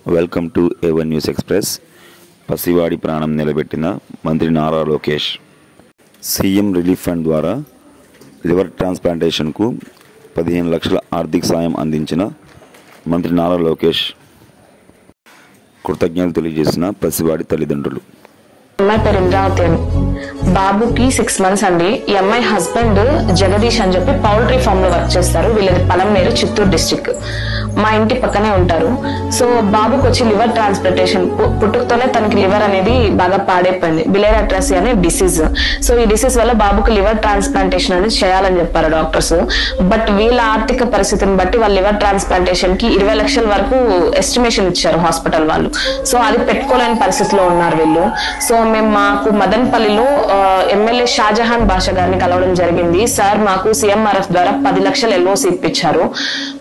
Welcome to A1 news express. పసివాడి ప్రాణం నిలబెట్టిన మంత్రి Nara Lokesh. CM relief fund ద్వారా లివర్ ట్రాన్స్ప్లాంటేషన్కు 15 లక్షల ఆర్థిక సాయం అందించిన మంత్రి నారా లోకేష్ కృతజ్ఞతలు తెలియజేసిన పసివాడి తల్లిదండ్రులు. అమ్మాయి పేరు ఇంద్రావతి అని, బాబుకి 6 months అండి. ఈ అమ్మాయి హస్బెండ్ జగదీష్ అని చెప్పి పౌల్ట్రీ ఫామ్ లో వర్క్ చేస్తారు. వీళ్ళది పలంనేరు, చిత్తూరు డిస్ట్రిక్ట్. మా ఇంటి పక్కనే ఉంటారు. సో బాబుకి వచ్చి లివర్ ట్రాన్స్ప్లాంటేషన్, పుట్టుకతోనే తనకి లివర్ అనేది బాగా పాడైపోయింది, బిలియరీ అట్రసీ అనే డిసీజ్. సో ఈ డిసీజ్ వల్ల బాబుకి లివర్ ట్రాన్స్ప్లాంటేషన్ అనేది చేయాలని చెప్పారు డాక్టర్స్. బట్ వీళ్ళ ఆర్థిక పరిస్థితిని బట్టి వాళ్ళ లివర్ ట్రాన్స్ప్లాంటేషన్ కి 20 లక్షల వరకు ఎస్టిమేషన్ ఇచ్చారు హాస్పిటల్ వాళ్ళు. సో అది పెట్టుకోలేని పరిస్థితిలో ఉన్నారు వీళ్ళు. సో మేము మాకు మదన్పల్లిలో ఎమ్మెల్యే షాజహాన్ బాషా గారిని కలవడం జరిగింది. సార్ మాకు CMRF ద్వారా 10 లక్షల LOC ఇప్పించారు.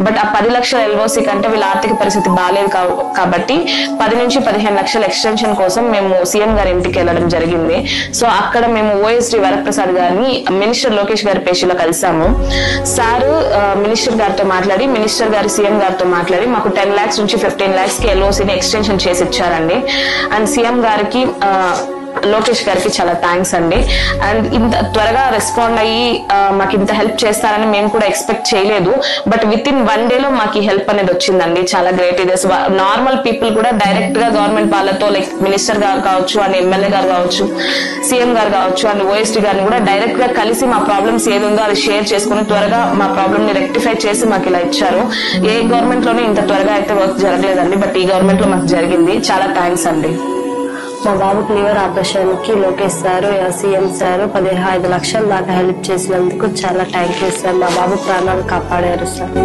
బట్ ఆ 10 లక్షల LOC కంటే వీళ్ళ ఆర్థిక పరిస్థితి బాగాలేదు కాబట్టి 10 నుంచి 15 లక్షల ఎక్స్టెన్షన్ కోసం మేము సీఎం గారి ఇంటికి వెళ్ళడం జరిగింది. సో అక్కడ మేము OSD వరప్రసాద్ గారిని మినిస్టర్ లోకేష్ గారి పేషీలో కలిసాము. సార్ మినిస్టర్ గారితో మాట్లాడి, మినిస్టర్ గారి సీఎం గారితో మాట్లాడి మాకు 10 lakhs నుంచి 15 lakhs కి LOCని ఎక్స్టెన్షన్ చేసి ఇచ్చారండి. అండ్ సీఎం గారికి, లోకేష్ గారికి చాలా థ్యాంక్స్ అండి. అండ్ ఇంత త్వరగా రెస్పాండ్ అయ్యి మాకు ఇంత హెల్ప్ చేస్తారని మేము కూడా ఎక్స్పెక్ట్ చేయలేదు. బట్ విత్ ఇన్ 1 day లో మాకు ఈ హెల్ప్ అనేది వచ్చిందండి. చాలా గ్రేట్. ఇది నార్మల్ పీపుల్ కూడా డైరెక్ట్ గా గవర్నమెంట్ వాళ్ళతో, లైక్ మినిస్టర్ గారు కావచ్చు, అండ్ ఎమ్మెల్యే గారు కావచ్చు, సీఎం గారు కావచ్చు, అండ్ OSD గారిని కూడా డైరెక్ట్ గా కలిసి మా ప్రాబ్లమ్స్ ఏది ఉందో అది షేర్ చేసుకుని త్వరగా మా ప్రాబ్లమ్ ని రెక్టిఫై చేసి మాకు ఇలా ఇచ్చారు. ఏ గవర్నమెంట్ లోనే ఇంత త్వరగా అయితే వర్క్ జరగలేదండి, బట్ ఈ గవర్నమెంట్ లో మాకు జరిగింది. చాలా థ్యాంక్స్ అండి. మా బాబుకి లివర్ ఆపరేషన్ కి లోకేష్ సార్, సీఎం సార్ 15 లక్షల దాకా హెల్ప్ చేసినందుకు చాలా థ్యాంక్ యూ సార్. మా బాబు ప్రాణాలు కాపాడారు సార్.